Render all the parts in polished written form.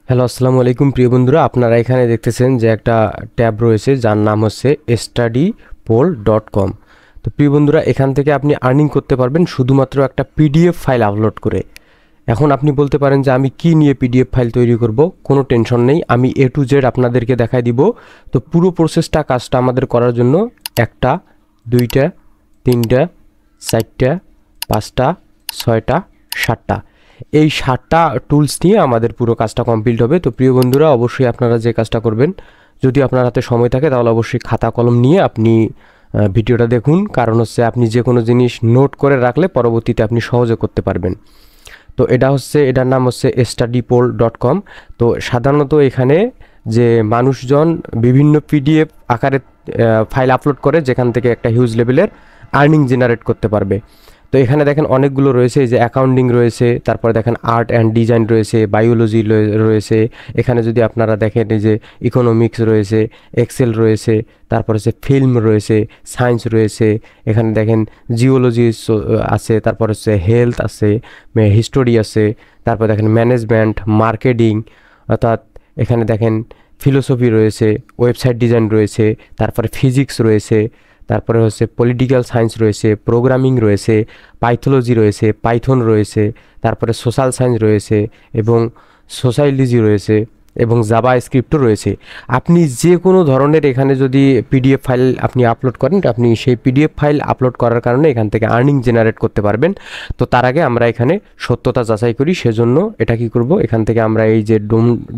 Hello, আসসালামু আলাইকুম প্রিয় বন্ধুরা। আপনারা এখানে দেখতেছেন যে একটা ট্যাব রয়েছে যার নাম হচ্ছে studypoll.com। তো প্রিয় বন্ধুরা, এখান থেকে আপনি আর্নিং করতে পারবেন শুধুমাত্র একটা পিডিএফ ফাইল আপলোড করে। এখন আপনি বলতে পারেন যে আমি কি নিয়ে পিডিএফ ফাইল তৈরি করব। কোনো টেনশন নেই, আমি A to Z আপনাদেরকে দেখাই দিব। তো পুরো প্রসেসটা কাজটা আমাদের করার জন্য একটা, দুইটা, তিনটা, চারটা, পাঁচটা, ছয়টা, সাতটা, এই 7টা টুলস নিয়ে আমাদের পুরো কাজটা কমপ্লিট হবে। তো প্রিয় বন্ধুরা, অবশ্যই আপনারা যে কাজটা করবেন, যদি আপনার হাতে সময় থাকে তাহলে অবশ্যই খাতা কলম নিয়ে আপনি ভিডিওটা দেখুন। কারণ হচ্ছে আপনি যে কোনো জিনিস নোট করে রাখলে পরবর্তীতে আপনি সহজে করতে পারবেন। তো এটার নাম হচ্ছে studypoll.com। তো সাধারণত এখানে যে মানুষজন বিভিন্ন পিডিএফ আকারে ফাইল আপলোড করে, যেখান থেকে একটা হিউজ লেভেলের আর্নিং জেনারেট করতে পারবে। তো এখানে দেখেন অনেকগুলো রয়েছে, এই যে অ্যাকাউন্টিং রয়েছে, তারপরে দেখেন আর্ট অ্যান্ড ডিজাইন রয়েছে, বায়োলজি রয়েছে। এখানে যদি আপনারা দেখেন এই যে ইকোনমিক্স রয়েছে, এক্সেল রয়েছে, তারপর হচ্ছে ফিল্ম রয়েছে, সায়েন্স রয়েছে। এখানে দেখেন জিওলজি আছে, তারপর হচ্ছে হেলথ আছে, হিস্টোরি আছে, তারপর দেখেন ম্যানেজমেন্ট, মার্কেটিং, অর্থাৎ এখানে দেখেন ফিলোসফি রয়েছে, ওয়েবসাইট ডিজাইন রয়েছে, তারপরে ফিজিক্স রয়েছে, তারপরে হচ্ছে পলিটিক্যাল সায়েন্স রয়েছে, প্রোগ্রামিং রয়েছে, পাইথোলজি রয়েছে, পাইথন রয়েছে, তারপরে সোশ্যাল সায়েন্স রয়েছে এবং সোশ্যালজি রয়েছে এবং জাভা স্ক্রিপ্টও রয়েছে। আপনি যে কোনো ধরনের এখানে যদি পিডিএফ ফাইল আপনি আপলোড করেন, আপনি সেই পিডিএফ ফাইল আপলোড করার কারণে এখান থেকে আর্নিং জেনারেট করতে পারবেন। তো তার আগে আমরা এখানে সত্যতা যাচাই করি, সেজন্য এটা কি করব, এখান থেকে আমরা এই যে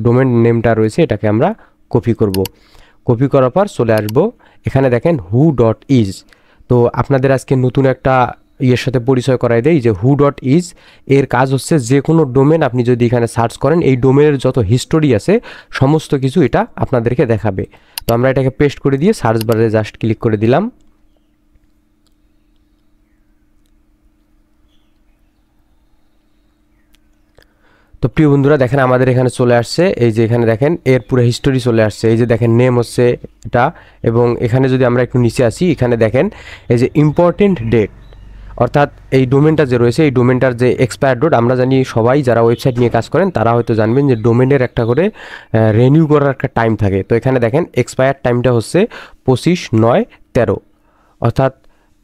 ডোমেন নেমটা রয়েছে এটাকে আমরা কপি করব। কপি করার পর চলে আসব এখানে দেখেন who.is। তো আপনাদের আজকে নতুন একটা ইয়ের সাথে পরিচয় করাই দেয় যে who.is এর কাজ হচ্ছে যে কোনো ডোমেন আপনি যদি এখানে সার্চ করেন, এই ডোমেনের যত হিস্টোরি আছে সমস্ত কিছু এটা আপনাদেরকে দেখাবে। তো আমরা এটাকে পেস্ট করে দিয়ে সার্চ বারে জাস্ট ক্লিক করে দিলাম। তো প্রিয় বন্ধুরা, দেখেন আমাদের এখানে চলে আসছে, এই যে এখানে দেখেন এর পুরো হিস্টোরি চলে আসছে। এই যে দেখেন নেম হচ্ছে এটা, এবং এখানে যদি আমরা একটু নিচে আসি, এখানে দেখেন এই যে ইম্পর্টেন্ট ডেট, অর্থাৎ এই ডোমেনটা যে রয়েছে এই ডোমেনটার যে এক্সপায়ার ডেট। আমরা জানি সবাই যারা ওয়েবসাইট নিয়ে কাজ করেন তারা হয়তো জানবেন যে ডোমেনের একটা করে রিনিউ করার একটা টাইম থাকে। তো এখানে দেখেন এক্সপায়ার টাইমটা হচ্ছে 25/9/13, অর্থাৎ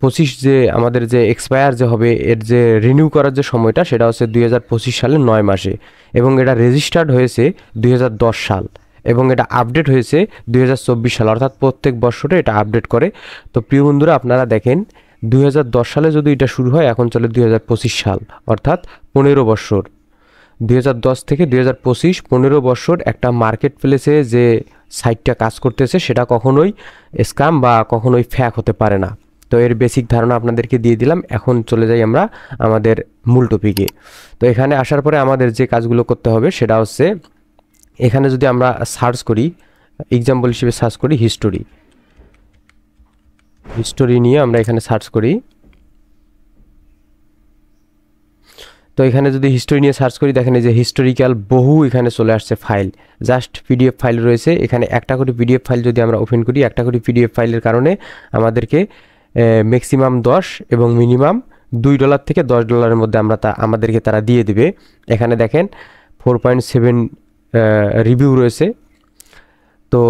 25 যে আমাদের যে এক্সপায়ার যে হবে এর যে রিনিউ করার যে সময়টা সেটা হচ্ছে 2025 সালের 9 মাসে, এবং এটা রেজিস্টার্ড হয়েছে 2010 সাল, এবং এটা আপডেট হয়েছে 2024 সাল, অর্থাৎ প্রত্যেক বছরে এটা আপডেট করে। তো প্রিয় বন্ধুরা, আপনারা দেখেন 2010 সালে যদি এটা শুরু হয়, এখন চলে 2025 সাল, অর্থাৎ 15 বছর। 2010 থেকে 2025, 15 বছর একটা মার্কেট প্লেসে যে সাইটটা কাজ করতেছে সেটা কখনোই স্ক্যাম বা কখনোই ফ্যাক হতে পারে না। তো এর বেসিক ধারণা আপনাদেরকে দিয়ে দিলাম। এখন চলে যাই আমরা আমাদের মূল টপিকে। তো এখানে আসার পরে আমাদের যে কাজগুলো করতে হবে সেটা হচ্ছে, এখানে যদি আমরা সার্চ করি, এক্সাম্পল হিসেবে সার্চ করি হিস্টোরি নিয়ে আমরা এখানে সার্চ করি। তো এখানে যদি হিস্টোরি নিয়ে সার্চ করি, দেখেন এই যে হিস্টোরিক্যাল বহু এখানে চলে আসছে ফাইল, জাস্ট পিডিএফ ফাইল রয়েছে এখানে। একটা করে পিডিএফ ফাইল যদি আমরা ওপেন করি, একটা করে পিডিএফ ফাইলের কারণে আমাদেরকে ম্যাক্সিমাম 10 এবং মিনিমাম $2 থেকে $10 মধ্যে আমাদেরকে তারা দিয়ে দিবে। এখানে দেখেন 4.7 রিভিউ রয়েছে। তো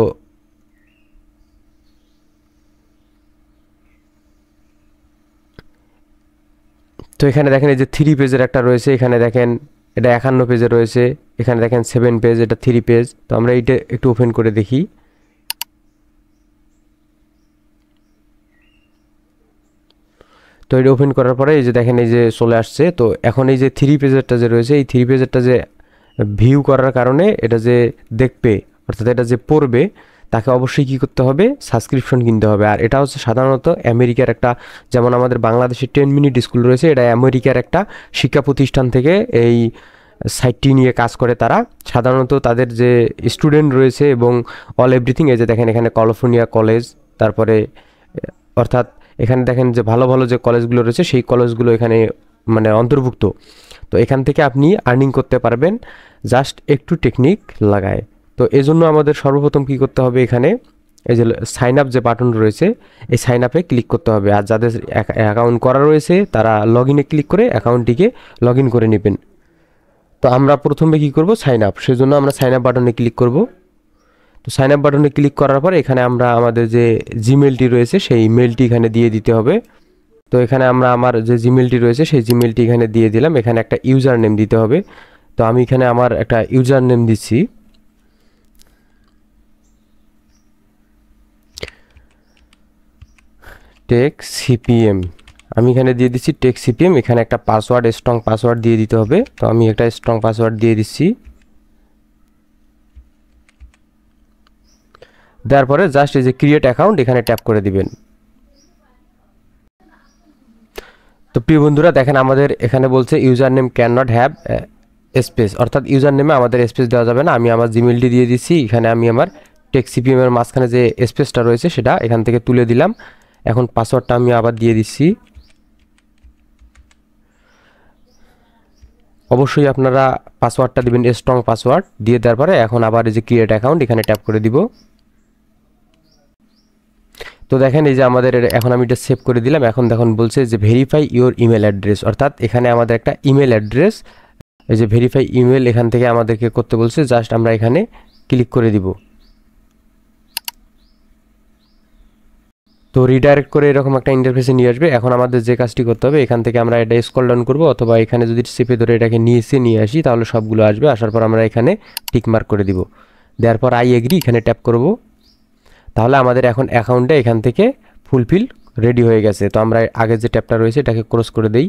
তো এখানে দেখেন এই যে 3 পেজের একটা রয়েছে, এখানে দেখেন এটা 51 পেজে রয়েছে, এখানে দেখেন 7 পেজ, এটা 3 পেজ। তো আমরা এইটা একটু ওপেন করে দেখি। তো এটা ওপেন করার পরে এই যে দেখেন এই যে চলে আসছে। তো এখন এই যে 3 পেজেরটা যে রয়েছে, এই 3 পেজেরটা যে ভিউ করার কারণে এটা যে দেখবে, অর্থাৎ এটা যে পড়বে, তাকে অবশ্যই কী করতে হবে, সাবস্ক্রিপশন কিনতে হবে। আর এটা হচ্ছে সাধারণত আমেরিকার একটা, যেমন আমাদের বাংলাদেশে 10 মিনিট স্কুল রয়েছে, এটা আমেরিকার একটা শিক্ষা প্রতিষ্ঠান থেকে এই সাইটটি নিয়ে কাজ করে তারা। সাধারণত তাদের যে স্টুডেন্ট রয়েছে এবং অল এভরিথিং, এই যে দেখেন এখানে ক্যালিফোর্নিয়া কলেজ, তারপরে অর্থাৎ এখানে দেখেন যে ভালো ভালো যে কলেজগুলো রয়েছে সেই কলেজগুলো এখানে মানে অন্তর্ভুক্ত। তো এখান থেকে আপনি আর্নিং করতে পারবেন জাস্ট একটু টেকনিক লাগায়। তো এজন্য আমাদের সর্বপ্রথম কী করতে হবে, এখানে এই যে সাইন আপ যে বাটন রয়েছে এই সাইন আপে ক্লিক করতে হবে। আর যাদের অ্যাকাউন্ট করা রয়েছে তারা লগ ইনে ক্লিক করে অ্যাকাউন্টটিকে লগ ইন করে নেবেন। তো তো আমরা প্রথমে কি করব, সাইন আপ, সেজন্য আমরা সাইন আপ বাটনে ক্লিক করব। তো সাইন আপ বাটনে ক্লিক করার পর এখানে আমরা আমাদের যে জিমেলটি রয়েছে সেই মেলটি এখানে দিয়ে দিতে হবে। তো এখানে আমরা আমার যে জিমেলটি রয়েছে সেই জিমেলটি এখানে দিয়ে দিলাম। এখানে একটা ইউজার নেম দিতে হবে। তো আমি এখানে আমার একটা ইউজার নেম দিচ্ছি। টেক সিপিএম, আমি এখানে দিয়ে দিচ্ছি টেক সিপিএম। এখানে একটা পাসওয়ার্ড, স্ট্রং পাসওয়ার্ড দিয়ে দিতে হবে। তো আমি একটা স্ট্রং পাসওয়ার্ড দিয়ে দিচ্ছি। দেওয়ার পরে জাস্ট এই যে ক্রিয়েট অ্যাকাউন্ট এখানে ট্যাপ করে দিবেন। তো প্রিয় বন্ধুরা দেখেন আমাদের এখানে বলছে user name can not have space, অর্থাৎ ইউজার নেমে আমাদের স্পেস দেওয়া যাবে না। আমি আমার জিমেলটি দিয়ে দিচ্ছি। এখানে আমি আমার টেক সিপিএম এর মাঝখানে যে স্পেসটা রয়েছে সেটা এখান থেকে তুলে দিলাম। এখন পাসওয়ার্ডটা আমি আবার দিয়ে দিচ্ছি। অবশ্যই আপনারা পাসওয়ার্ডটা দিবেন স্ট্রং পাসওয়ার্ড। দিয়ে দেওয়ার পরে এখন আবার এই যে ক্রিয়েট অ্যাকাউন্ট এখানে ট্যাপ করে দিব। তো দেখেন এই যে আমাদের এখন আমি এটা সেভ করে দিলাম। এখন দেখুন বলছে যে ভেরিফাই ইওর ইমেল অ্যাড্রেস, অর্থাৎ এখানে আমাদের একটা ইমেল অ্যাড্রেস, এই যে ভেরিফাই ইমেল এখান থেকে আমাদেরকে করতে বলছে। জাস্ট আমরা এখানে ক্লিক করে দিব। তো রিডাইরেক্ট করে এরকম একটা ইন্টারফেসে নিয়ে আসবে। এখন আমাদের যে কাজটি করতে হবে, এখান থেকে আমরা এটা স্ক্রল ডাউন করব, অথবা এখানে যদি চেপে ধরে এটাকে নিয়ে আসি তাহলে সবগুলো আসবে। আসার পর আমরা এখানে টিক মার্ক করে দিব। দেওয়ার পর আই এগ্রি এখানে ট্যাপ করব। তাহলে আমাদের এখন অ্যাকাউন্টটা এখান থেকে ফুলফিল রেডি হয়ে গেছে। তো আমরা আগের যে ট্যাবটা রয়েছে এটাকে ক্রস করে দেই।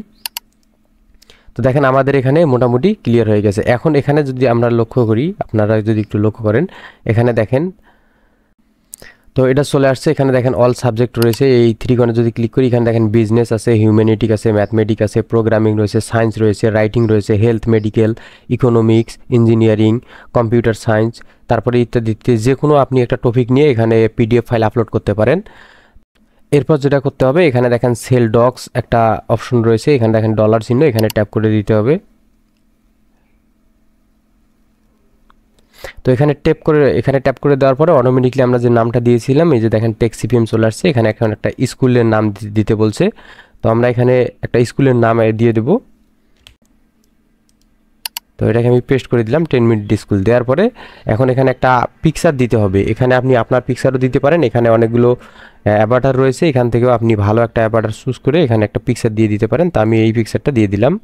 তো দেখেন আমাদের এখানে মোটামুটি ক্লিয়ার হয়ে গেছে। এখন এখানে যদি আমরা লক্ষ্য করি, আপনারা যদি একটু লক্ষ্য করেন, এখানে দেখেন তো এটা চলে আসছে। এখানে দেখেন অল সাবজেক্ট রয়েছে। এই থ্রি কোণে যদি ক্লিক করি এখানে দেখেন বিজনেস আছে, হিউম্যানিটিক আছে, ম্যাথমেটিক আছে, প্রোগ্রামিং রয়েছে, সায়েন্স রয়েছে, রাইটিং রয়েছে, health, medical, economics, engineering, computer science, তারপরে ইত্যাদি ইত্যাদি। যে কোনো আপনি একটা টপিক নিয়ে এখানে পিডিএফ ফাইল আপলোড করতে পারেন। এরপর যেটা করতে হবে, এখানে দেখেন সেল ডক্স একটা অপশন রয়েছে। এখানে দেখেন ডলার চিহ্ন, এখানে ট্যাপ করে দিতে হবে। তো এখানে ট্যাপ করে দেওয়ার পরে অটোমেটিকলি আমরা যে নামটা দিয়েছিলাম, এই যে দেখেন টেক সিপিএম চলে আসছে। এখানে এখন একটা স্কুলের নাম দিতে বলছে। তো আমরা এখানে একটা স্কুলের নাম দিয়ে দেব। তো এটাকে আমি পেস্ট করে দিলাম 10 মিনিট স্কুল। দেওয়ার পরে এখন এখানে একটা পিকচার দিতে হবে। এখানে আপনি আপনার পিকচারও দিতে পারেন। এখানে অনেকগুলো অ্যাভাটার রয়েছে, এখান থেকেও আপনি ভালো একটা অ্যাভাটার চুজ করে এখানে একটা পিকচার দিয়ে দিতে পারেন। তো আমি এই পিকচারটা দিয়ে দিলাম।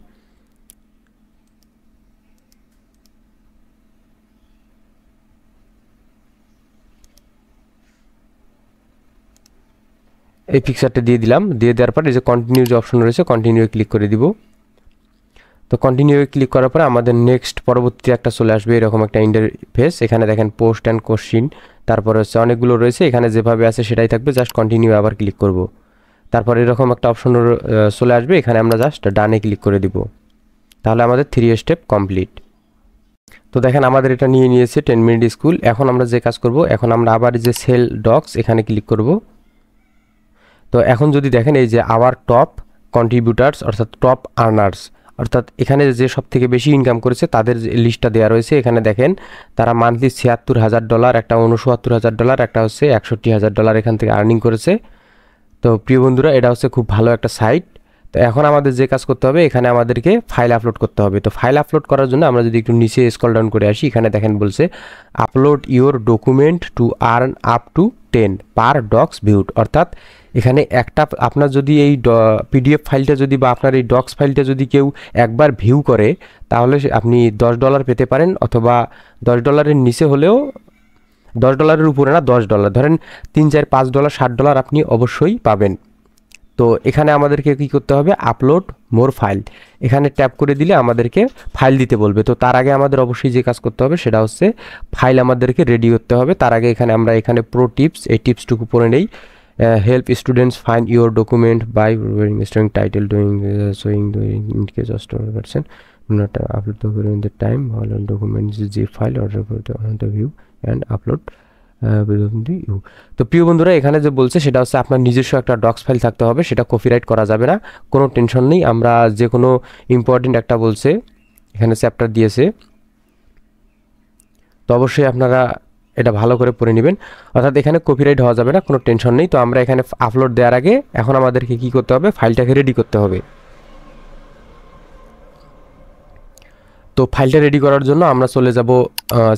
এই পিকচারটা দিয়ে দিলাম। দিয়ে দেওয়ার পর এই যে কন্টিনিউ যে অপশন রয়েছে, কন্টিনিউ ক্লিক করে দিব। তো কন্টিনিউ ক্লিক করার পরে আমাদের নেক্সট পরবর্তী একটা চলে আসবে এরকম একটা ইন্টারফেস। এখানে দেখেন পোস্ট অ্যান্ড কোশ্চিন, তারপর হচ্ছে অনেকগুলো রয়েছে। এখানে যেভাবে আছে সেটাই থাকবে, জাস্ট কন্টিনিউ আবার ক্লিক করব। তারপর এরকম একটা অপশন চলে আসবে। এখানে আমরা জাস্ট ডানে ক্লিক করে দিব। তাহলে আমাদের 3 স্টেপ কমপ্লিট। তো দেখেন আমাদের এটা নিয়েছে 10 মিনিট স্কুল। এখন আমরা যে কাজ করব, এখন আমরা আবার যে সেল ডক্স এখানে ক্লিক করব। তো এখন যদি দেখেন এই যে আওয়ার টপ কন্ট্রিবিউটার্স, অর্থাৎ টপ আর্নার্স, অর্থাৎ এখানে যে সব থেকে বেশি ইনকাম করেছে তাদের লিস্টটা দেওয়া রয়েছে। এখানে দেখেন তারা মান্থলি $৭৬,০০০, একটা $৬৯,০০০, একটা হচ্ছে $৬১,০০০ এখান থেকে আর্নিং করেছে। তো প্রিয় বন্ধুরা এটা হচ্ছে খুব ভালো একটা সাইট। তো এখন আমাদের যে কাজ করতে হবে, এখানে আমাদেরকে ফাইল আপলোড করতে হবে। তো ফাইল আপলোড করার জন্য আমরা যদি একটু নিচে স্ক্রল ডাউন করে আসি, এখানে দেখেন বলছে upload your document to earn up to 10 per docs viewed, অর্থাৎ এখানে একটা আপনার যদি এই পিডিএফ ফাইলটা যদি বা আপনার এই ডক্স ফাইলটা যদি কেউ একবার ভিউ করে তাহলে আপনি $10 পেতে পারেন, অথবা $10 নিচে হলেও, $10 উপরে না, $10 ধরেন, 3, 4, $5, $60 আপনি অবশ্যই পাবেন। তো এখানে আমাদেরকে কি করতে হবে, আপলোড মোর ফাইল, এখানে ট্যাপ করে দিলে আমাদেরকে ফাইল দিতে বলবে। তো তার আগে আমাদের অবশ্যই যে কাজ করতে হবে সেটা হচ্ছে ফাইল আমাদেরকে রেডি করতে হবে। তার আগে এখানে আমরা প্রো টিপস, এই টিপসটুকু পড়ে নেই। Help students find your document by storing title doing showing in case of person not upload the time all documents জি file order the view and upload. তো প্রিয় বন্ধুরা এখানে যে বলছে সেটা হচ্ছে আপনার নিজস্ব একটা ডক্স ফাইল থাকতে হবে, সেটা কপিরাইট করা যাবে না, কোনো টেনশন নেই। আমরা যে কোনো ইম্পর্টেন্ট একটা বলছে এখানে চ্যাপ্টার দিয়েছে, তো অবশ্যই আপনারা এটা ভালো করে পড়ে নেবেন, অর্থাৎ এখানে কপিরাইট হওয়া যাবে না, কোনো টেনশন নেই। তো আমরা এখানে আপলোড দেওয়ার আগে এখন আমাদেরকে কি করতে হবে, ফাইলটাকে রেডি করতে হবে। তো ফাইলটা রেডি করার জন্য আমরা চলে যাব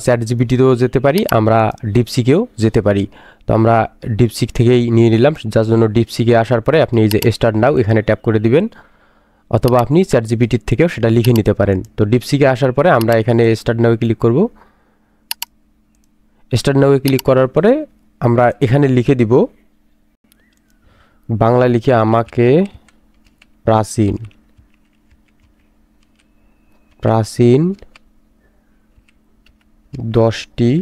চ্যাট জিপিটিতেও যেতে পারি, আমরা ডিপসিকেও যেতে পারি। তো আমরা ডিপসিক থেকেই নিয়ে নিলাম, যার জন্য ডিপসিকে আসার পরে আপনি এই যে স্টার্ট নাও এখানে ট্যাপ করে দিবেন, অথবা আপনি চ্যাট জিপিটির থেকেও সেটা লিখে নিতে পারেন। তো ডিপসিকে আসার পরে আমরা এখানে স্টার্ট নাও ক্লিক করব। স্টার্ট নাও ক্লিক করার পরে আমরা এখানে লিখে দিব, বাংলা লিখে আমাকে প্রাচীন 10টি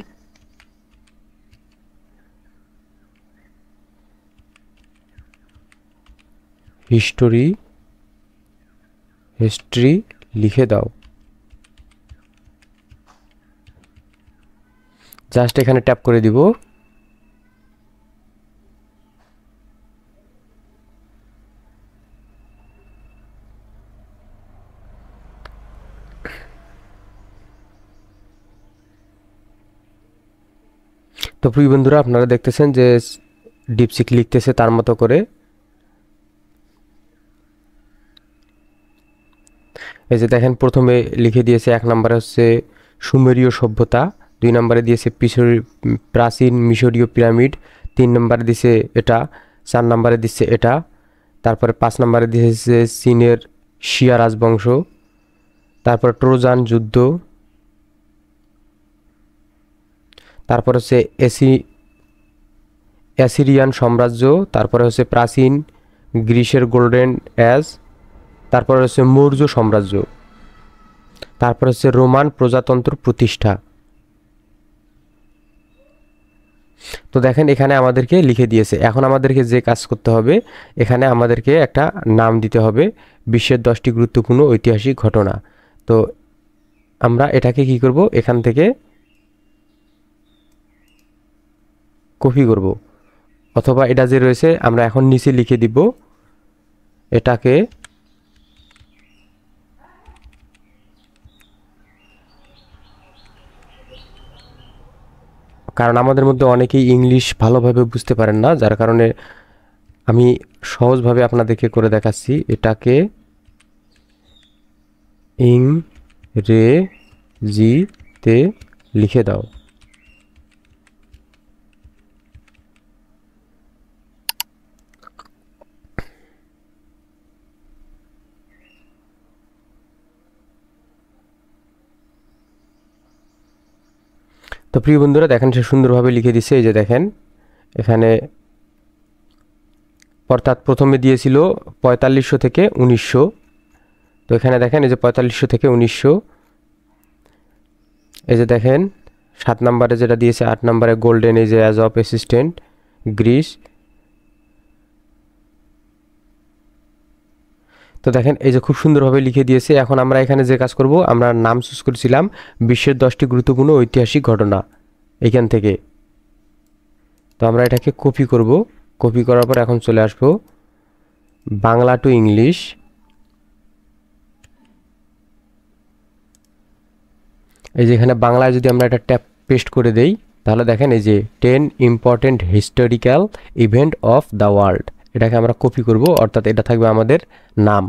হিস্ট্রি লিখে দাও। জাস্ট এখানে ট্যাপ করে দিব। তো প্রিয় বন্ধুরা, আপনারা দেখতেছেন যে ডিপসিক লিখতেছে তার মতো করে। এই যে দেখেন প্রথমে লিখে দিয়েছে, 1 নম্বরে হচ্ছে সুমেরীয় সভ্যতা, 2 নম্বরে দিয়েছে প্রাচীন মিশরীয় পিরামিড, 3 নম্বরে দিয়েছে এটা, 4 নম্বরে দিচ্ছে এটা, তারপরে 5 নম্বরে দিয়েছে চীনের শিয়া রাজবংশ, তারপর ট্রোজান যুদ্ধ, তারপর হচ্ছে অ্যাসিরিয়ান সাম্রাজ্য, তারপরে হচ্ছে প্রাচীন গ্রিসের গোল্ডেন এজ, তারপর হচ্ছে মৌর্য সাম্রাজ্য, তারপর হচ্ছে রোমান প্রজাতন্ত্র প্রতিষ্ঠা। তো দেখেন এখানে আমাদেরকে লিখে দিয়েছে। এখন আমাদেরকে যে কাজ করতে হবে, এখানে আমাদেরকে একটা নাম দিতে হবে, বিশ্বের 10টি গুরুত্বপূর্ণ ঐতিহাসিক ঘটনা। তো আমরা এটাকে কি করব, এখান থেকে কপি করব, অথবা এটা যে রয়েছে আমরা এখন নিচে লিখে দিব এটাকে, কারণ আমাদের মধ্যে অনেকেই ইংলিশ ভালোভাবে বুঝতে পারেন না, যার কারণে আমি সহজভাবে আপনাদেরকে করে দেখাচ্ছি। এটাকে ইংরেজিতে লিখে দাও। তো প্রিয় বন্ধুরা দেখেন সে সুন্দরভাবে লিখে দিচ্ছে। এই যে দেখেন এখানে, অর্থাৎ প্রথমে দিয়েছিল 4500 থেকে 1900। তো এখানে দেখেন এই যে 4500 থেকে 1900। এই যে দেখেন 7 নম্বরে যেটা দিয়েছে, 8 নম্বরে golden age as of assistant Greece. তো দেখেন এই যে খুব সুন্দরভাবে লিখে দিয়েছে। এখন আমরা এখানে যে কাজ করব, আমরা নাম চুজ করেছিলাম বিশ্বের 10টি গুরুত্বপূর্ণ ঐতিহাসিক ঘটনা, এইখান থেকে। তো আমরা এটাকে কপি করব। কপি করার পর এখন চলে আসবো বাংলা টু ইংলিশ। এই যে এখানে বাংলায় যদি আমরা এটা ট্যাপ পেস্ট করে দেই, তাহলে দেখেন এই যে 10 important historical event of the world, এটাকে আমরা কপি করব, অর্থাৎ এটা থাকবে আমাদের নাম।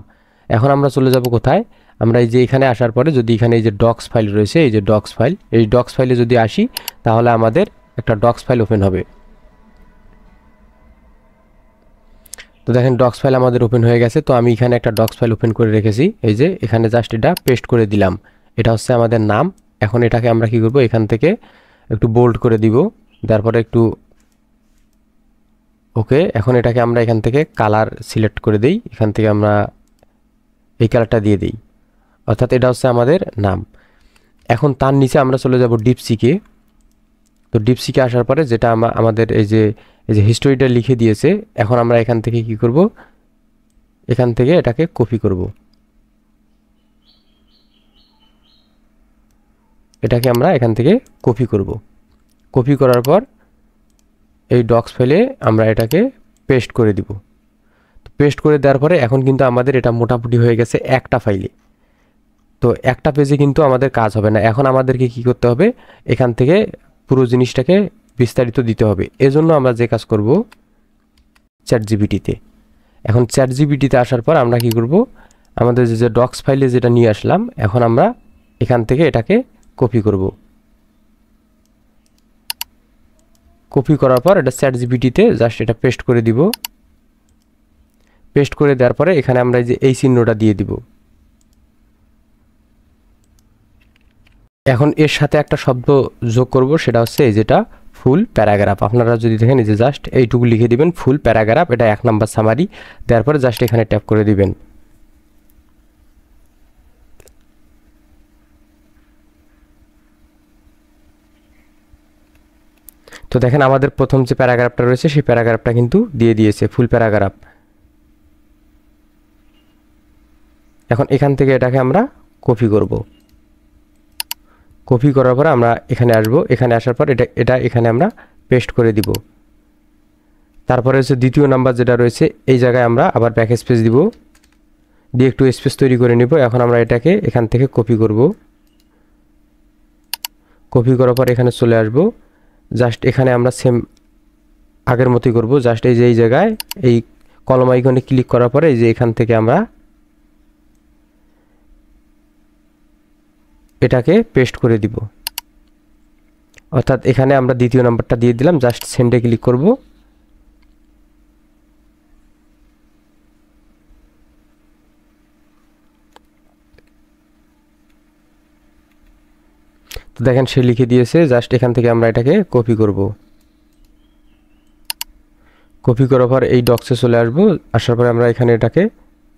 এখন আমরা চলে যাব কোথায়, আমরা এই যে এখানে আসার পরে যদি এখানে এই যে ডক্স ফাইল রয়েছে, এই যে ডক্স ফাইল, এই ডক্স ফাইলে যদি আসি তাহলে আমাদের একটা ডক্স ফাইল ওপেন হবে। তো দেখেন ডক্স ফাইল আমাদের ওপেন হয়ে গেছে। তো আমি এখানে একটা ডক্স ফাইল ওপেন করে রেখেছি, এই যে এখানে জাস্ট এটা পেস্ট করে দিলাম। এটা হচ্ছে আমাদের নাম। এখন এটাকে আমরা কি করব, এখান থেকে একটু বোল্ড করে দিব, তারপরে একটু ওকে। এখন এটাকে আমরা এখান থেকে কালার সিলেক্ট করে দিই, এখান থেকে আমরা এই কালারটা দিয়ে দিই, অর্থাৎ এটা হচ্ছে আমাদের নাম। এখন তার নিচে আমরা চলে যাব ডিপসিকে। তো ডিপসিকে আসার পরে যেটা আমাদের এই যে হিস্টোরিটা লিখে দিয়েছে, এখন আমরা এখান থেকে কি করব, এখান থেকে এটাকে কপি করব। এটাকে আমরা এখান থেকে কপি করব। কপি করার পর এই ডক্স ফাইলে আমরা এটাকে পেস্ট করে দিব। পেস্ট করে দেওয়ার পরে এখন কিন্তু আমাদের এটা মোটামুটি হয়ে গেছে একটা ফাইলে। তো একটা পেজে কিন্তু আমাদের কাজ হবে না, এখন আমাদেরকে কি করতে হবে, এখান থেকে পুরো জিনিসটাকে বিস্তারিত দিতে হবে। এজন্য আমরা যে কাজ করব, চ্যাট জিপিটিতে। এখন চ্যাট জিপিটিতে আসার পর আমরা কি করব, আমাদের যে ডক্স ফাইলে যেটা নিয়ে আসলাম, এখন আমরা এখান থেকে এটাকে কপি করব। কপি করার পর এটা চ্যাটজিপিটিতে জাস্ট এটা পেস্ট করে দিব। পেস্ট করে দেওয়ার পরে এখানে আমরা এই যে এই চিহ্নটা দিয়ে দিব। এখন এর সাথে একটা শব্দ যোগ করব, সেটা হচ্ছে এই যেটা ফুল প্যারাগ্রাফ। আপনারা যদি দেখেন এই যে জাস্ট এইটুকু লিখে দিবেন ফুল প্যারাগ্রাফ, এটা 1 নাম্বার সামারি। দেওয়ার পরে জাস্ট এখানে ট্যাপ করে দিবেন। তো দেখেন আমাদের প্রথম যে প্যারাগ্রাফটা রয়েছে সেই প্যারাগ্রাফটা কিন্তু দিয়ে দিয়েছে ফুল প্যারাগ্রাফ। এখন এখান থেকে এটাকে আমরা কপি করব। কপি করার পর আমরা এখানে আসব। এখানে আসার পর এটা এখানে আমরা পেস্ট করে দিব। তারপরে হচ্ছে দ্বিতীয় নাম্বার যেটা রয়েছে এই জায়গায় আমরা আবার ব্যাক স্পেস দিব, দিয়ে একটু স্পেস তৈরি করে নিব। এখন আমরা এটাকে এখান থেকে কপি করব। কপি করার পর এখানে চলে আসব। জাস্ট এখানে আমরা সেম আগের মতোই করব। জাস্ট এই যে এই জায়গায় এই কলম আইকনে ক্লিক করার পরে এই যে এখান থেকে আমরা এটাকে পেস্ট করে দিব। অর্থাৎ এখানে আমরা দ্বিতীয় নাম্বারটা দিয়ে দিলাম, জাস্ট সেন্ডে ক্লিক করব। তো দেখেন সে লিখে দিয়েছে। জাস্ট এখান থেকে আমরা এটাকে কপি করব। কপি করার পর এই ডক্সে চলে আসব। আসার পরে আমরা এখানে এটাকে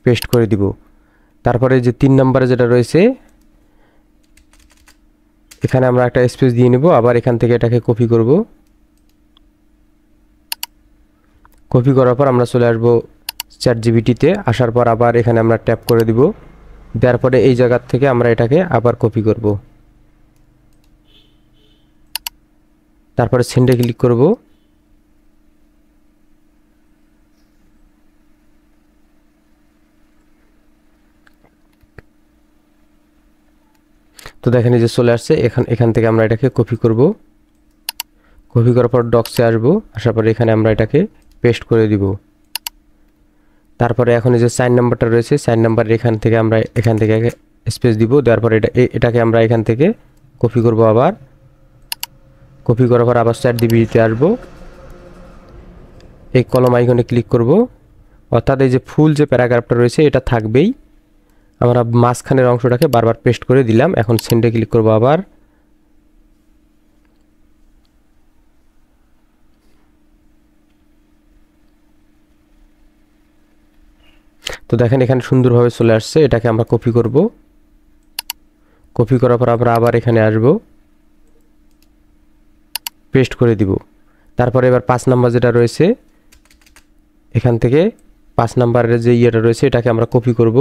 পেস্ট করে দিব। তারপরে যে 3 নম্বরে যেটা রয়েছে এখানে আমরা একটা স্পেস দিয়ে নিব। আবার এখান থেকে এটাকে কপি করব। কপি করার পর আমরা চলে আসব চ্যাটজিপিটিতে। আসার পর আবার এখানে আমরা ট্যাপ করে দিব। দেওয়ার পরে এই জায়গা থেকে আমরা এটাকে আবার কপি করব। তারপরে সেন্ডে ক্লিক করব। তো দেখেন এই যে চলে আসছে। এখান থেকে আমরা এটাকে কপি করব। কপি করার পর ডক্সে আসব। আসার পরে এখানে আমরা এটাকে পেস্ট করে দিব। তারপরে এখন এই যে 4 নাম্বারটা রয়েছে 4 নাম্বারের এখান থেকে আমরা এখান থেকে স্পেস দিব। দেওয়ার পরে এটাকে আমরা এখান থেকে কপি করব। আবার কপি করার পর আবার চ্যাটজিপিটিতে আসব। এই কলম আইকনে ক্লিক করব। অর্থাৎ এই যে ফুল যে প্যারাগ্রাফটা রয়েছে এটা থাকবেই। আমরা মাঝখানের অংশটাকে বারবার পেস্ট করে দিলাম। এখন সেন্ডে ক্লিক করব আবার। তো দেখেন এখানে সুন্দরভাবে চলে আসছে। এটাকে আমরা কপি করব। কপি করার পর আমরা আবার এখানে আসব, পেস্ট করে দিব। তারপরে এবার 5 নাম্বার যেটা রয়েছে এখান থেকে 5 নাম্বারের যে ইয়েটা রয়েছে এটাকে আমরা কপি করব।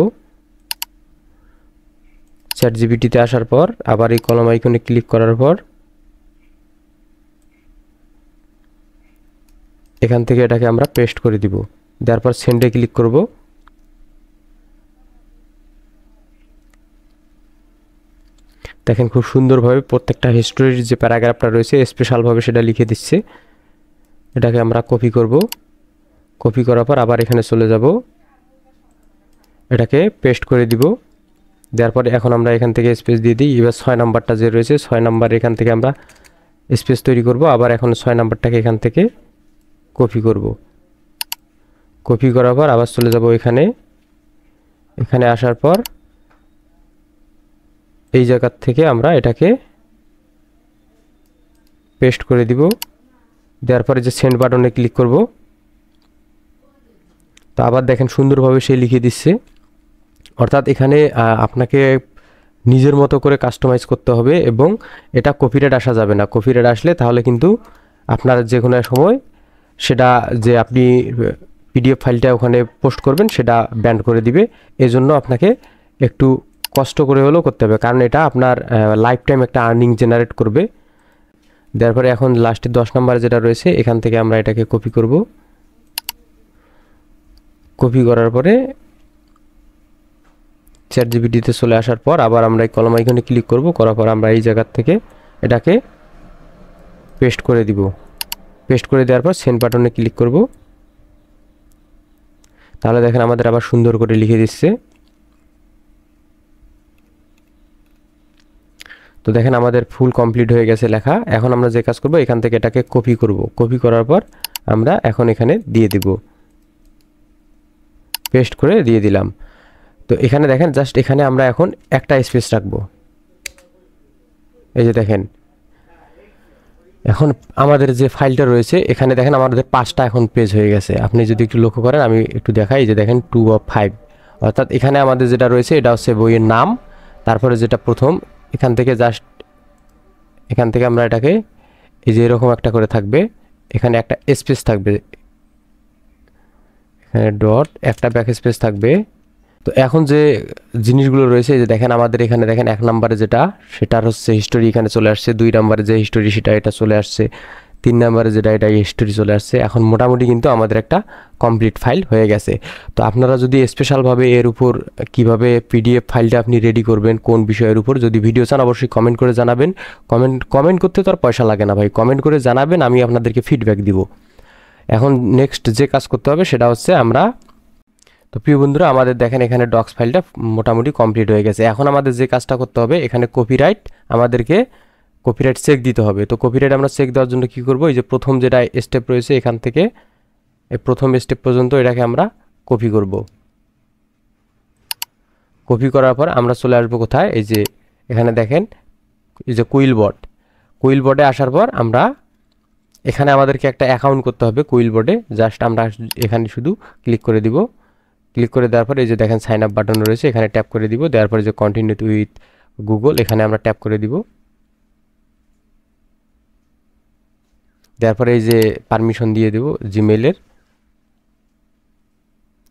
চ্যাটজিপিটিতে আসার পর আবার এই কলম আইকনে ক্লিক করার পর এখান থেকে এটাকে আমরা পেস্ট করে দিব। দেওয়ার পর সেন্ডে ক্লিক করব। দেখেন খুব সুন্দরভাবে প্রত্যেকটা হিস্টোরির যে প্যারাগ্রাফটা রয়েছে স্পেশালভাবে সেটা লিখে দিচ্ছে। এটাকে আমরা কপি করব। কপি করার পর আবার এখানে চলে যাব, এটাকে পেস্ট করে দিব। দেওয়ার পরে এখন আমরা এখান থেকে স্পেস দিয়ে দিই। এবার 6 নাম্বারটা যে রয়েছে 6 নাম্বার এখান থেকে আমরা স্পেস তৈরি করব। আবার এখন 6 নাম্বারটাকে এখান থেকে কপি করব। কপি করার পর আবার চলে যাব এখানে। এখানে আসার পর এই জায়গা থেকে আমরা এটাকে পেস্ট করে দিব। দেওয়ার পরে যে সেন্ড বাটনে ক্লিক করব। তো আবার দেখেন সুন্দরভাবে সে লিখে দিচ্ছে। অর্থাৎ এখানে আপনাকে নিজের মতো করে কাস্টমাইজ করতে হবে এবং এটা কপিরাইট আসা যাবে না। কপিরাইট আসলে তাহলে কিন্তু আপনার যে কোনো সময় সেটা যে আপনি পিডিএফ ফাইলটা ওখানে পোস্ট করবেন সেটা ব্যান করে দিবে। এজন্য আপনাকে একটু কষ্ট করে হলেও করতে হবে, কারণ এটা আপনার লাইফ টাইম একটা আর্নিং জেনারেট করবে। দেওয়ার পরে এখন লাস্টে 10 নাম্বার যেটা রয়েছে এখান থেকে আমরা এটাকে কপি করব। কপি করার পরে চ্যাটজিপিটিতে চলে আসার পর আবার আমরা এই কলম আইকনে ক্লিক করব। করার পর আমরা এই জায়গা থেকে এটাকে পেস্ট করে দিব। পেস্ট করে দেওয়ার পর সেন্ড বাটনে ক্লিক করব। তাহলে দেখেন আমাদের আবার সুন্দর করে লিখে দিচ্ছে। তো দেখেন আমাদের ফুল কমপ্লিট হয়ে গেছে লেখা। এখন আমরা যে কাজ করব, এখান থেকে এটাকে কপি করব। কপি করার পর আমরা এখন এখানে দিয়ে দিব, পেস্ট করে দিয়ে দিলাম। তো এখানে দেখেন জাস্ট এখানে আমরা এখন একটা স্পেস রাখবো। এই যে দেখেন এখন আমাদের যে ফাইলটা রয়েছে এখানে দেখেন আমাদের 5টা এখন পেজ হয়ে গেছে। আপনি যদি একটু লক্ষ্য করেন, আমি একটু দেখাই। এই যে দেখেন 2 of 5, অর্থাৎ এখানে আমাদের যেটা রয়েছে এটা হচ্ছে বইয়ের নাম, তারপরে যেটা প্রথম এখান থেকে জাস্ট এখান থেকে আমরা এটাকে এই যে এরকম একটা করে থাকবে, এখানে একটা স্পেস থাকবে, এখানে ডট একটা ব্যাক স্পেস থাকবে। তো এখন যে জিনিসগুলো রয়েছে এই যে দেখেন আমাদের এখানে দেখেন 1 নম্বরে যেটা সেটার হচ্ছে হিস্টোরি এখানে চলে আসছে, 2 নম্বরে যে হিস্টোরি সেটা এটা চলে আসছে, 3 নম্বরে যেটা এটা হিস্টোরি চলে আসছে। এখন মোটামুটি কিন্তু আমাদের একটা কমপ্লিট ফাইল হয়ে গেছে। তো আপনারা যদি স্পেশালভাবে এর উপর কিভাবে পিডিএফ ফাইলটা আপনি রেডি করবেন, কোন বিষয়ের উপর যদি ভিডিও চান অবশ্যই কমেন্ট করে জানাবেন। কমেন্ট করতে তো আর পয়সা লাগে না ভাই, কমেন্ট করে জানাবেন, আমি আপনাদেরকে ফিডব্যাক দিব। এখন নেক্সট যে কাজ করতে হবে সেটা হচ্ছে আমরা, তো প্রিয় বন্ধুরা আমাদের দেখেন এখানে ডক্স ফাইলটা মোটামুটি কমপ্লিট হয়ে গেছে। এখন আমাদের যে কাজটা করতে হবে, এখানে কপিরাইট আমাদেরকে কপিরাইট চেক দিতে হবে। তো কপিরাইট আমরা চেক দেওয়ার জন্য কি করব, এই যে প্রথম যেটা স্টেপ রয়েছে এখান থেকে এই প্রথম স্টেপ পর্যন্ত এটাকে আমরা কপি করব। কপি করার পর আমরা চলে আসবো কোথায়, এই যে এখানে দেখেন এই যে কুইল বোর্ডে আসার পর আমরা এখানে আমাদেরকে একটা অ্যাকাউন্ট করতে হবে কুইল বোর্ডে। জাস্ট আমরা এখানে শুধু ক্লিক করে দিব। ক্লিক করে দেওয়ার পরে এই যে দেখেন সাইন আপ বাটন রয়েছে, এখানে ট্যাপ করে দিব। দেওয়ার পরে যে কন্টিনিউ উইথ গুগল এখানে আমরা ট্যাপ করে দিব। দেওয়ার পরে এই যে পারমিশন দিয়ে দেব জিমেইলের।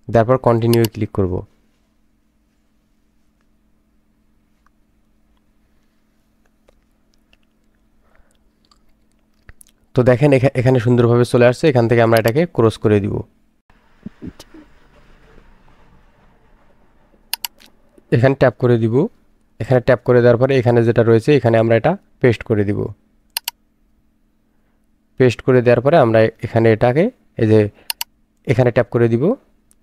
দেওয়ার পর কন্টিনিউ ক্লিক করব। তো দেখেন এখানে সুন্দরভাবে চলে আসছে। এখান থেকে আমরা এটাকে ক্রস করে দিব। এখানে ট্যাপ করে দিব। এখানে ট্যাপ করে দেওয়ার পরে এখানে যেটা রয়েছে এখানে আমরা এটা পেস্ট করে দিব। পেস্ট করে দেওয়ার পরে আমরা এখানে এটাকে এই যে এখানে ট্যাপ করে দিব।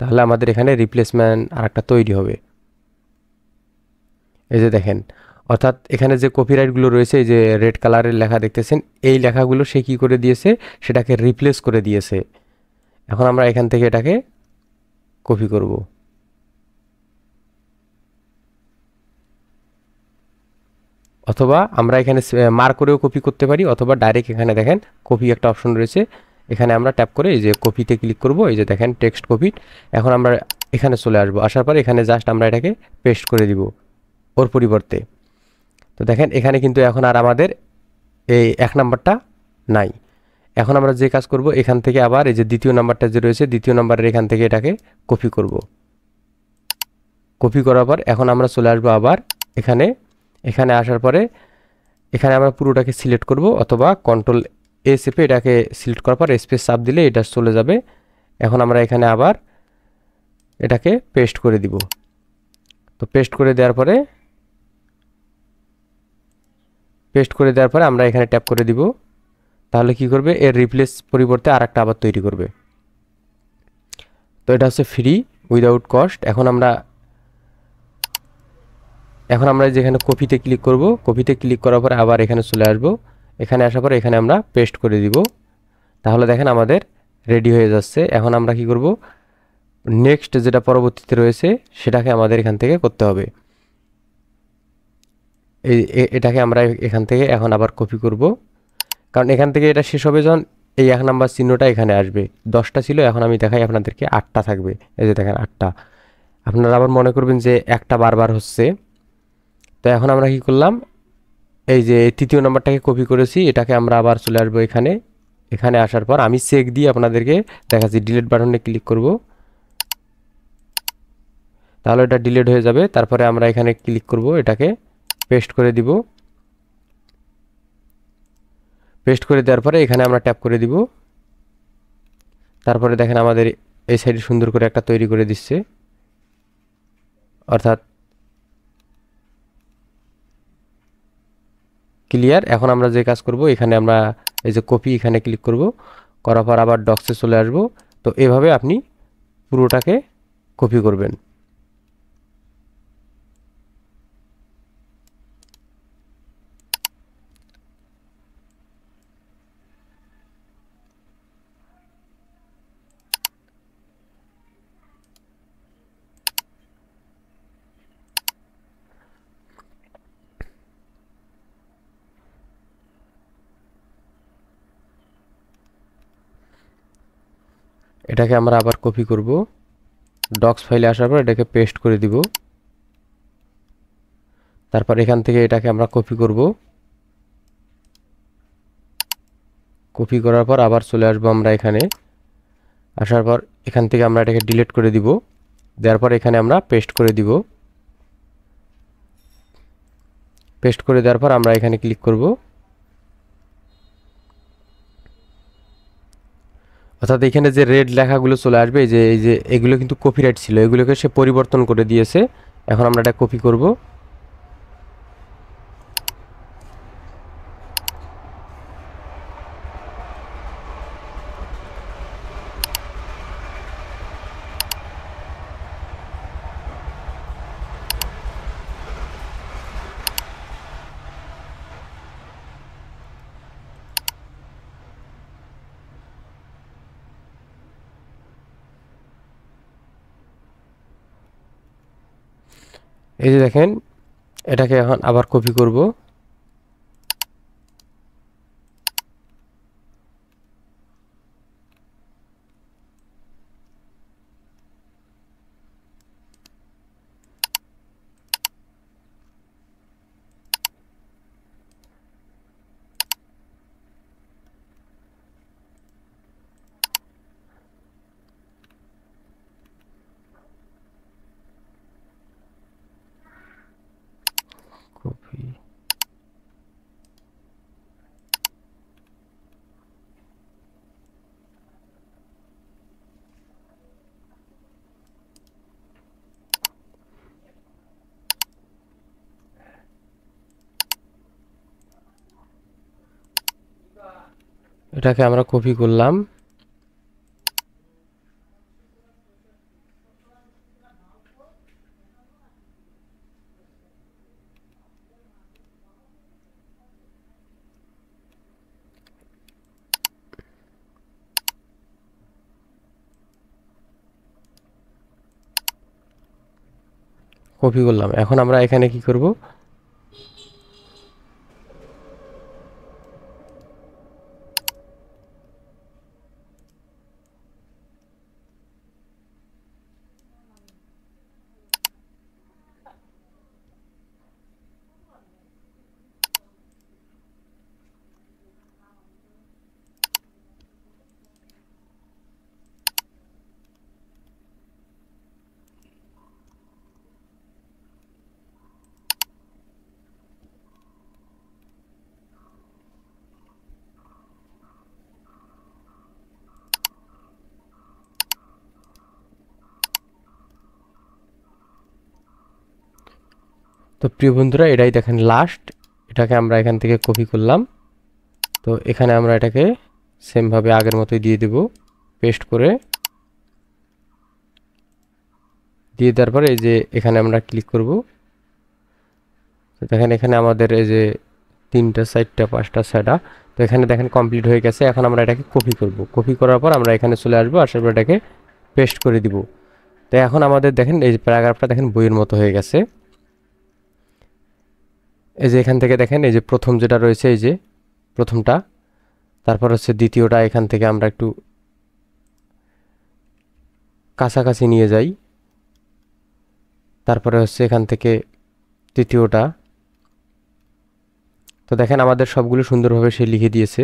তাহলে আমাদের এখানে রিপ্লেসমেন্ট আর একটা তৈরি হবে। এই যে দেখেন, অর্থাৎ এখানে যে কপিরাইটগুলো রয়েছে এই যে রেড কালারের লেখা দেখতেছেন, এই লেখাগুলো সে কী করে দিয়েছে, সেটাকে রিপ্লেস করে দিয়েছে। এখন আমরা এখান থেকে এটাকে কপি করব। অথবা আমরা এখানে মার্ক করেও কপি করতে পারি, অথবা ডাইরেক্ট এখানে দেখেন কপি একটা অপশন রয়েছে, এখানে আমরা ট্যাপ করে এই যে কপিতে ক্লিক করব। এই যে দেখেন টেক্সট কপি। এখন আমরা এখানে চলে আসবো। আসার পর এখানে জাস্ট আমরা এটাকে পেস্ট করে দিব ওর পরিবর্তে। তো দেখেন এখানে কিন্তু এখন আর আমাদের এই 1 নাম্বারটা নাই। এখন আমরা যে কাজ করব, এখান থেকে আবার এই যে দ্বিতীয় নাম্বারটা যে রয়েছে দ্বিতীয় নাম্বারের এখান থেকে এটাকে কপি করব। কপি করার পর এখন আমরা চলে আসবো আবার এখানে। এখানে আসার পরে এখানে আমরা পুরোটাকে সিলেক্ট করব, অথবা কন্ট্রোল এ চেপে এটাকে সিলেক্ট করার পর স্পেস চাপ দিলে এটা চলে যাবে। এখন আমরা এখানে আবার এটাকে পেস্ট করে দিব। তো পেস্ট করে দেওয়ার পরে আমরা এখানে ট্যাপ করে দিব। তাহলে কি করবে, এর রিপ্লেস পরিবর্তে আর একটা আবার তৈরি করবে। তো এটা হচ্ছে ফ্রি উইদাউট কস্ট। এখন আমরা যেখানে কপিতে ক্লিক করব, কপিতে ক্লিক করার পরে আবার এখানে চলে আসব। এখানে আসার পরে এখানে আমরা পেস্ট করে দিব। তাহলে দেখেন আমাদের রেডি হয়ে যাচ্ছে। এখন আমরা কি করব, নেক্সট যেটা পরবর্তীতে রয়েছে সেটাকে আমাদের এখান থেকে করতে হবে। এটাকে আমরা এখান থেকে এখন আবার কপি করব, কারণ এখান থেকে এটা শেষ হবে যখন এই 1 নাম্বার চিহ্নটা এখানে আসবে। 10টা ছিল, এখন আমি দেখাই আপনাদেরকে 8টা থাকবে। এই যে দেখেন 8টা। আপনারা আবার মনে করবেন যে একটা বারবার হচ্ছে। তো এখন আমরা কি করলাম, এই যে তৃতীয় নাম্বারটাকে কপি করেছি, এটাকে আমরা আবার চলে আসবো এখানে। এখানে আসার পর আমি চেক দিয়ে আপনাদেরকে দেখাচ্ছি। ডিলিট বাটনে ক্লিক করব, তাহলে এটা ডিলিট হয়ে যাবে। তারপরে আমরা এখানে ক্লিক করব, এটাকে পেস্ট করে দিব। পেস্ট করে দেওয়ার পরে এখানে আমরা ট্যাপ করে দিব। তারপরে দেখেন আমাদের এই সাইডে সুন্দর করে একটা তৈরি করে দিচ্ছে, অর্থাৎ ক্লিয়ার। এখন আমরা যে কাজ করব, এখানে আমরা এই যে কপি এখানে ক্লিক করব, করার পর আবার ডক্সে চলে আসব। তো এভাবে আপনি পুরোটাকে কপি করবেন। এটাকে আমরা আবার কপি করব, ডক্স ফাইলে আসার পর এটাকে পেস্ট করে দিব। তারপর এখান থেকে এটাকে আমরা কপি করব, কপি করার পর আবার চলে আসবো আমরা এখানে। আসার পর এখান থেকে আমরা এটাকে ডিলিট করে দিব, দেওয়ার পর এখানে আমরা পেস্ট করে দিব। পেস্ট করে দেওয়ার পর আমরা এখানে ক্লিক করব। অর্থাৎ এখানে যে রেড লেখাগুলো চলে আসবে, এই যে এগুলো কিন্তু কপিরাইট ছিল, এগুলোকে সে পরিবর্তন করে দিয়েছে। এখন আমরা এটা কপি করব। এই যে দেখেন, এটাকে এখন আবার কপি করব। কপি, এটাকে আমরা কপি করলাম। কপি করলাম, এখন আমরা এখানে কি করব, তো প্রিয় বন্ধুরা এটাই দেখেন লাস্ট। এটাকে আমরা এখান থেকে কপি করলাম। তো এখানে আমরা এটাকে সেমভাবে আগের মতোই দিয়ে দেব, পেস্ট করে দিয়ে দেওয়ার পরে এই যে এখানে আমরা ক্লিক করব। তো দেখেন এখানে আমাদের এই যে 3টা 4টা 5টা 6টা, তো এখানে দেখেন কমপ্লিট হয়ে গেছে। এখন আমরা এটাকে কপি করব, কপি করার পর আমরা এখানে চলে আসবো, আসার পর এটাকে পেস্ট করে দিব। তো এখন আমাদের দেখেন এই যে প্যারাগ্রাফটা দেখেন বইয়ের মতো হয়ে গেছে। এই যে এখান থেকে দেখেন এই যে প্রথম যেটা রয়েছে, এই যে প্রথমটা, তারপর হচ্ছে দ্বিতীয়টা, এখান থেকে আমরা একটু কাছাকাছি নিয়ে যাই। তারপরে হচ্ছে এখান থেকে তৃতীয়টা। তো দেখেন আমাদের সবগুলো সুন্দরভাবে সে লিখে দিয়েছে।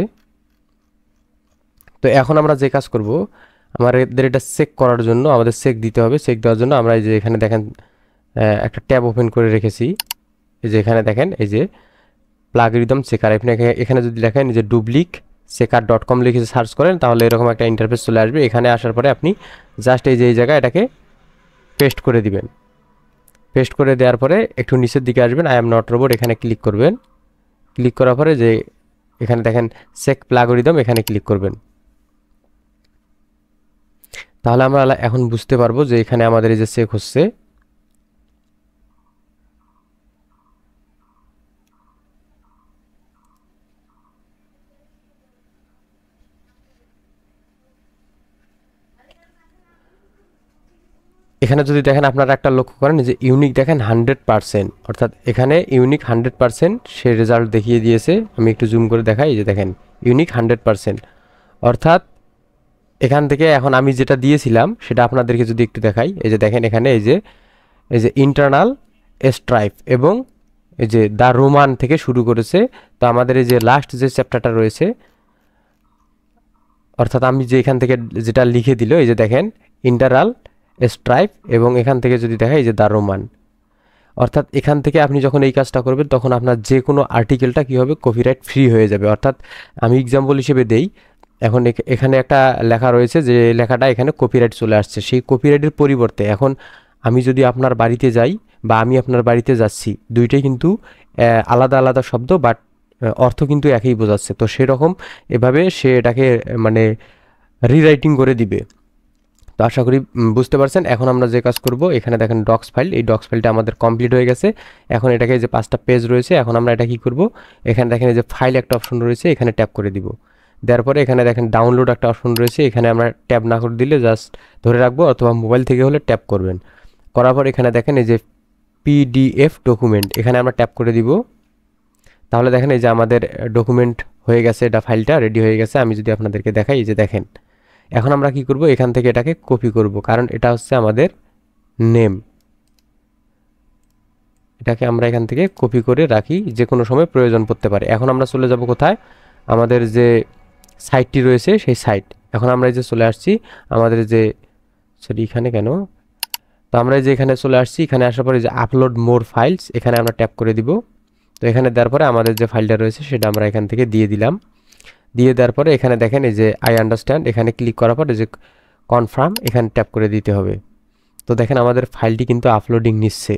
তো এখন আমরা যে কাজ করব, আমাদের এটা চেক করার জন্য আমাদের চেক দিতে হবে। চেক দেওয়ার জন্য আমরা এই যে এখানে দেখেন একটা ট্যাব ওপেন করে রেখেছি। এই যে এখানে দেখেন এই যে প্লাগরিদম চেকার, আপনি এখানে যদি লেখেন যে ডুপ্লিক চেকার.com লিখে সার্চ করেন, তাহলে এরকম একটা ইন্টারফেস চলে আসবে। এখানে আসার পরে আপনি জাস্ট এই যে এই জায়গায় এটাকে পেস্ট করে দিবেন। পেস্ট করে দেওয়ার পরে একটু নিচের দিকে আসবেন, আই এম নট রোবট, এখানে ক্লিক করবেন। ক্লিক করার পরে যে এখানে দেখেন চেক প্লাগরিদম, এখানে ক্লিক করবেন। তাহলে আমরা এখন বুঝতে পারবো যে এখানে আমাদের এই যে চেক হচ্ছে। এখানে যদি দেখেন আপনারা একটা লক্ষ্য করেন যে ইউনিক দেখেন 100%, অর্থাৎ এখানে ইউনিক 100% সে রেজাল্ট দেখিয়ে দিয়েছে। আমি একটু জুম করে দেখাই, এই যে দেখেন ইউনিক 100%, অর্থাৎ এখান থেকে এখন আমি যেটা দিয়েছিলাম সেটা আপনাদেরকে যদি একটু দেখাই, এই যে দেখেন এখানে এই যে ইন্টারনাল স্ট্রাইপ এবং এই যে দ্য রোমান থেকে শুরু করেছে। তো আমাদের এই যে লাস্ট যে চ্যাপ্টারটা রয়েছে, অর্থাৎ আমি যে এখান থেকে যেটা লিখে দিল, এই যে দেখেন ইন্টারনাল স্ট্রাইপ এবং এখান থেকে যদি দেখাই এই যে দ্য রোমান, অর্থাৎ এখান থেকে আপনি যখন এই কাজটা করবেন তখন আপনার যে কোনো আর্টিকেলটা কী হবে, কপিরাইট ফ্রি হয়ে যাবে। অর্থাৎ আমি এক্সাম্পল হিসেবে দেই, এখন এখানে একটা লেখা রয়েছে যে লেখাটা এখানে কপিরাইট চলে আসছে, সেই কপিরাইটের পরিবর্তে এখন আমি যদি আপনার বাড়িতে যাই বা আমি আপনার বাড়িতে যাচ্ছি, দুইটাই কিন্তু আলাদা আলাদা শব্দ, বাট অর্থ কিন্তু একই বোঝাচ্ছে। তো সেরকম এভাবে সে এটাকে মানে রিরাইটিং করে দিবে। তো আশা করি বুঝতে পারছেন। এখন আমরা যে কাজ করব, এখানে দেখেন ডক্স ফাইল, এই ডক্স ফাইলটা আমাদের কমপ্লিট হয়ে গেছে। এখন এটাকে যে 5টা পেজ রয়েছে, এখন আমরা এটা কি করব, এখানে দেখেন এই যে ফাইল একটা অপশন রয়েছে, এখানে ট্যাপ করে দিব। দেওয়ার পরে এখানে দেখেন ডাউনলোড একটা অপশন রয়েছে, এখানে আমরা ট্যাপ না করে দিলে জাস্ট ধরে রাখবো, অথবা মোবাইল থেকে হলে ট্যাপ করবেন। করার পর এখানে দেখেন এই যে পিডিএফ ডকুমেন্ট, এখানে আমরা ট্যাপ করে দিব। তাহলে দেখেন এই যে আমাদের ডকুমেন্ট হয়ে গেছে, এটা ফাইলটা রেডি হয়ে গেছে। আমি যদি আপনাদেরকে দেখাই, এই যে দেখেন এখন আমরা কি করব, এখান থেকে এটাকে কপি করব, কারণ এটা হচ্ছে আমাদের নেম। এটাকে আমরা এখান থেকে কপি করে রাখি, যে কোনো সময় প্রয়োজন পড়তে পারে। এখন আমরা চলে যাব কোথায়, আমাদের যে সাইটটি রয়েছে সেই সাইট। এখন আমরা এই যে চলে আসছি আমাদের যে, সরি এখানে কেন, তো আমরা এই যে এখানে চলে আসছি, এখানে আসার পরে যে আপলোড মোর ফাইলস, এখানে আমরা ট্যাপ করে দিব। তো এখানে দেওয়ার পরে আমাদের যে ফাইলটা রয়েছে সেটা আমরা এখান থেকে দিয়ে দিলাম। দিয়ে দেওয়ার পরে এখানে দেখেন এই যে আই আন্ডারস্ট্যান্ড, এখানে ক্লিক করার পরে যে কনফার্ম, এখানে ট্যাপ করে দিতে হবে। তো দেখেন আমাদের ফাইলটি কিন্তু আপলোডিং নিচ্ছে।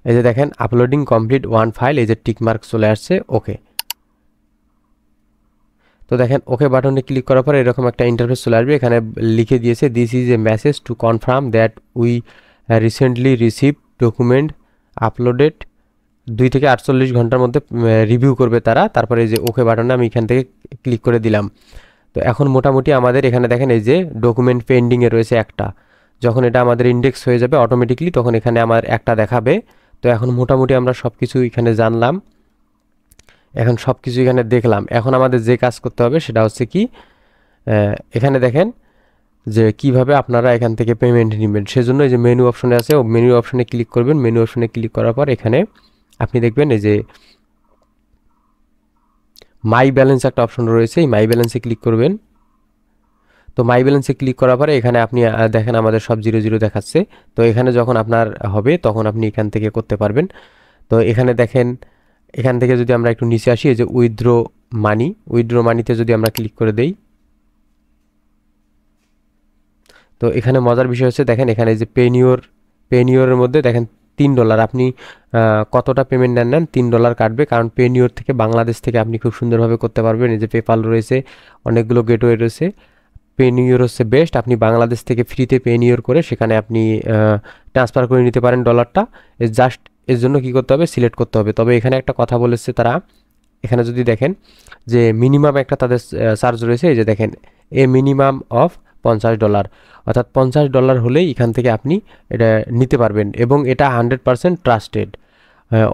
এই যে দেখেন আপলোডিং কমপ্লিট ওয়ান ফাইল, এই যে টিক মার্ক চলে আসছে, ওকে। তো দেখেন ওকে বাটনে ক্লিক করার পরে এরকম একটা ইন্টারফেস চলে আসবে, এখানে লিখে দিয়েছে this is a message to confirm that we recently receive document uploaded. 2 থেকে 48 ঘন্টার মধ্যে রিভিউ করবে তারা। তারপরে এই যে ওকে বাটনে আমি এখান থেকে ক্লিক করে দিলাম। তো এখন মোটামুটি আমাদের এখানে দেখেন এই যে ডকুমেন্ট পেন্ডিংয়ে রয়েছে একটা, যখন এটা আমাদের ইন্ডেক্স হয়ে যাবে অটোমেটিকলি তখন এখানে আমার একটা দেখাবে। তো এখন মোটামুটি আমরা সব কিছু এখানে জানলাম, এখন সব কিছু এখানে দেখলাম। এখন আমাদের যে কাজ করতে হবে সেটা হচ্ছে কি, এখানে দেখেন যে কিভাবে আপনারা এখান থেকে পেমেন্ট নেবেন। সেজন্য এই যে মেনু অপশনে আছে, ও মেনু অপশনে ক্লিক করবেন। মেনু অপশনে ক্লিক করার পর এখানে আপনি দেখবেন এই যে মাই ব্যালেন্স একটা অপশন রয়েছে, এই মাই ব্যালেন্সে ক্লিক করবেন। তো মাই ব্যালেন্সে ক্লিক করার পরে এখানে আপনি দেখেন আমাদের সব 00 দেখাচ্ছে। তো এখানে যখন আপনার হবে তখন আপনি এখান থেকে করতে পারবেন। তো এখানে দেখেন, এখান থেকে যদি আমরা একটু নিচে আসি, এই যে উইথড্র মানি, উইথড্র মানিতে যদি আমরা ক্লিক করে দেই, তো এখানে মজার বিষয় হচ্ছে দেখেন এখানে যে পেনিওরের মধ্যে দেখেন $3, আপনি কতটা পেমেন্ট নেন $3 কাটবে, কারণ পেনিওর থেকে বাংলাদেশ থেকে আপনি খুব সুন্দরভাবে করতে পারবেন। এই যে পেপাল রয়েছে, অনেকগুলো গেটওয়ে রয়েছে, পেনিওর হচ্ছে বেস্ট। আপনি বাংলাদেশ থেকে ফ্রিতে পেনিওর করে সেখানে আপনি ট্রান্সফার করে নিতে পারেন ডলারটা। জাস্ট এর জন্য কী করতে হবে, সিলেক্ট করতে হবে। তবে এখানে একটা কথা বলেছে তারা, এখানে যদি দেখেন যে মিনিমাম একটা তাদের চার্জ রয়েছে, এই যে দেখেন এ মিনিমাম অফ $50, অর্থাৎ $50 হলেই এখান থেকে আপনি এটা নিতে পারবেন, এবং এটা 100% ট্রাস্টেড।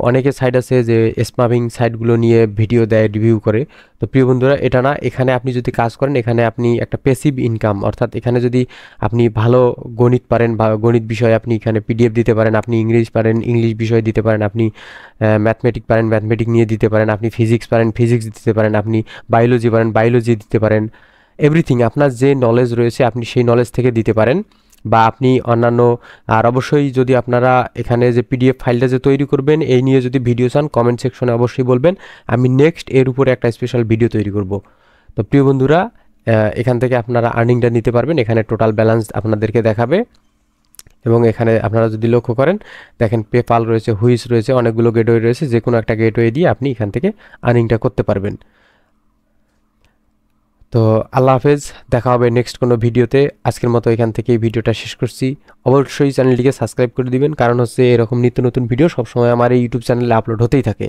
অনেকে সাইট আছে যে স্পামিং সাইটগুলো নিয়ে ভিডিও দেয়, রিভিউ করে। তো প্রিয় বন্ধুরা এটা না, এখানে আপনি যদি কাজ করেন এখানে আপনি একটা প্যাসিভ ইনকাম, অর্থাৎ এখানে যদি আপনি ভালো গণিত পারেন বা গণিত বিষয়ে আপনি এখানে পিডিএফ দিতে পারেন, আপনি ইংলিশ পারেন ইংলিশ বিষয়ে দিতে পারেন, আপনি ম্যাথমেটিক পারেন ম্যাথমেটিক নিয়ে দিতে পারেন, আপনি ফিজিক্স পারেন ফিজিক্স দিতে পারেন, আপনি বায়োলজি পারেন বায়োলজি দিতে পারেন, এভরিথিং আপনার যে নলেজ রয়েছে আপনি সেই নলেজ থেকে দিতে পারেন। বা আপনি অন্যান্য, আর অবশ্যই যদি আপনারা এখানে যে পিডিএফ ফাইলটা যে তৈরি করবেন এই নিয়ে যদি ভিডিও চান কমেন্ট সেকশনে অবশ্যই বলবেন, আমি নেক্সট এর উপরে একটা স্পেশাল ভিডিও তৈরি করব। তো প্রিয় বন্ধুরা এখান থেকে আপনারা আর্নিংটা নিতে পারবেন, এখানে টোটাল ব্যালেন্স আপনাদেরকে দেখাবে। এবং এখানে আপনারা যদি লক্ষ্য করেন দেখেন পেপাল রয়েছে, হুইস রয়েছে, অনেকগুলো গেটওয়ে রয়েছে, যে কোনো একটা গেটওয়ে দিয়ে আপনি এখান থেকে আর্নিংটা করতে পারবেন। তো আল্লাহ হাফেজ, দেখা হবে নেক্সট কোনো ভিডিওতে। আজকের মতো এখান থেকে এই ভিডিওটা শেষ করছি। অবশ্যই চ্যানেলটিকে সাবস্ক্রাইব করে দিবেন, কারণ হচ্ছে এরকম নিত্য নতুন ভিডিও সবসময় আমার এই ইউটিউব চ্যানেলে আপলোড হতেই থাকে।